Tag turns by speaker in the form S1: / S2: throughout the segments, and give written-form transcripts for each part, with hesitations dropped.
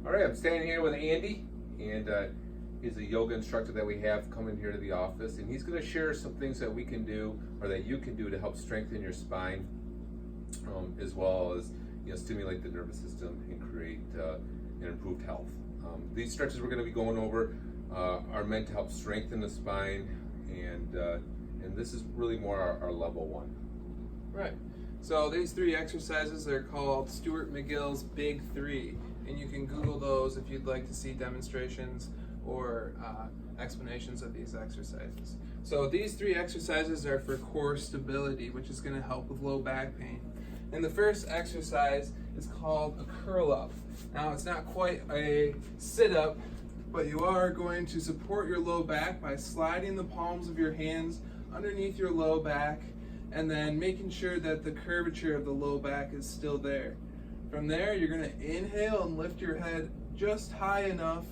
S1: All right, I'm standing here with Andy, and he's a yoga instructor that we have coming here to the office, and he's going to share some things that we can do or that you can do to help strengthen your spine, as well as stimulate the nervous system and create an improved health. These stretches we're going to be going over are meant to help strengthen the spine, and this is really more our level one.
S2: Right. So these three exercises are called Stuart McGill's Big Three, and you can Google those if you'd like to see demonstrations or explanations of these exercises. So these three exercises are for core stability, which is going to help with low back pain. And the first exercise is called a curl up. Now it's not quite a sit up, but you are going to support your low back by sliding the palms of your hands underneath your low back and then making sure that the curvature of the low back is still there. From there, you're going to inhale and lift your head just high enough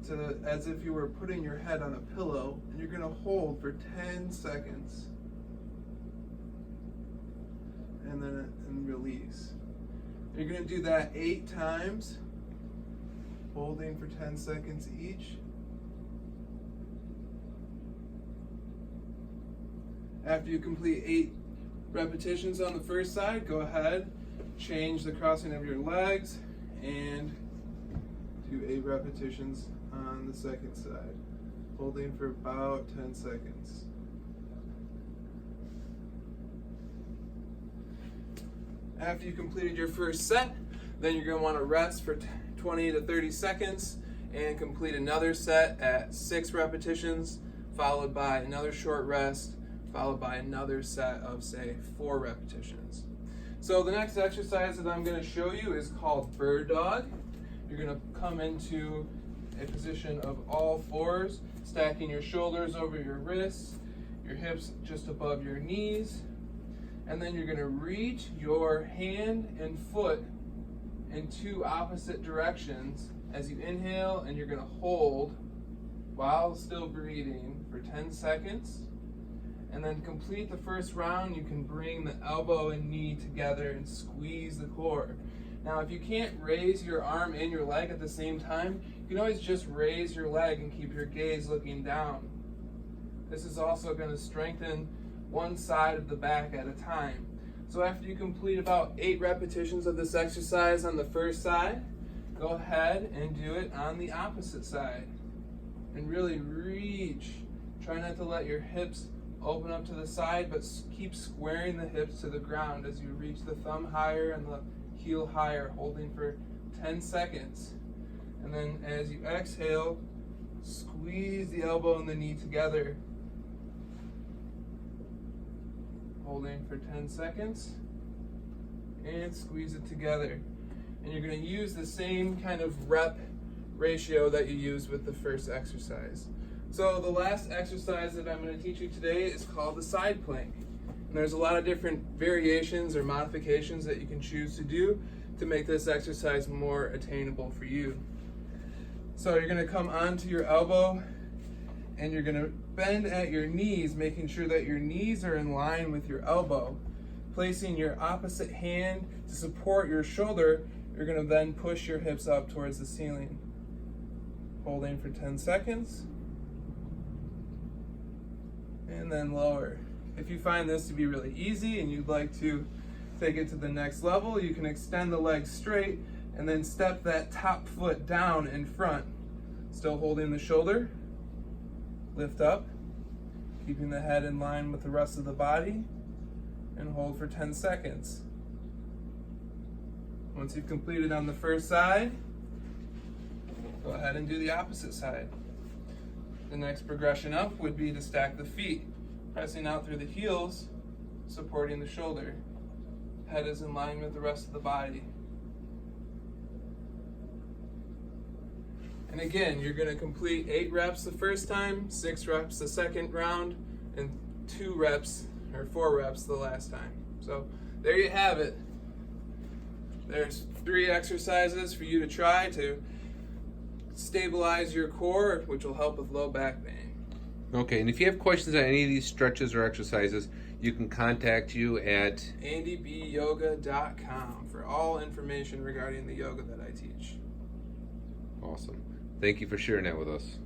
S2: to as if you were putting your head on a pillow, and you're going to hold for 10 seconds. And then release. You're going to do that 8 times, holding for 10 seconds each. After you complete 8 repetitions on the first side, go ahead, change the crossing of your legs, and do 8 repetitions on the second side, holding for about 10 seconds. After you completed your first set, then you're going to want to rest for 20 to 30 seconds and complete another set at 6 repetitions, followed by another short rest, followed by another set of, say, 4 repetitions. So the next exercise that I'm going to show you is called Bird Dog. You're going to come into a position of all fours, stacking your shoulders over your wrists, your hips just above your knees, and then you're going to reach your hand and foot in 2 opposite directions as you inhale, and you're going to hold while still breathing for 10 seconds. And then complete the first round, you can bring the elbow and knee together and squeeze the core. Now, if you can't raise your arm and your leg at the same time, you can always just raise your leg and keep your gaze looking down. This is also going to strengthen one side of the back at a time. So after you complete about 8 repetitions of this exercise on the first side, go ahead and do it on the opposite side. And really reach. Try not to let your hips open up to the side, but keep squaring the hips to the ground as you reach the thumb higher and the heel higher, holding for 10 seconds. And then as you exhale, squeeze the elbow and the knee together, holding for 10 seconds, and squeeze it together. And you're going to use the same kind of rep ratio that you used with the first exercise. So the last exercise that I'm going to teach you today is called the side plank. And there's a lot of different variations or modifications that you can choose to do to make this exercise more attainable for you. So you're going to come onto your elbow and you're going to bend at your knees, making sure that your knees are in line with your elbow. Placing your opposite hand to support your shoulder, you're going to then push your hips up towards the ceiling. Holding for 10 seconds. And then lower. If you find this to be really easy and you'd like to take it to the next level, you can extend the legs straight and then step that top foot down in front. Still holding the shoulder. Lift up, keeping the head in line with the rest of the body, and hold for 10 seconds. Once you've completed on the first side, go ahead and do the opposite side. The next progression up would be to stack the feet, pressing out through the heels, supporting the shoulder. Head is in line with the rest of the body. And again, you're going to complete 8 reps the first time, 6 reps the second round, and 2 reps or 4 reps the last time. So there you have it. There's 3 exercises for you to try to stabilize your core, which will help with low back pain.
S1: Okay, and if you have questions on any of these stretches or exercises, you can contact you at
S2: andybyoga.com for all information regarding the yoga that I teach.
S1: Awesome. Thank you for sharing that with us.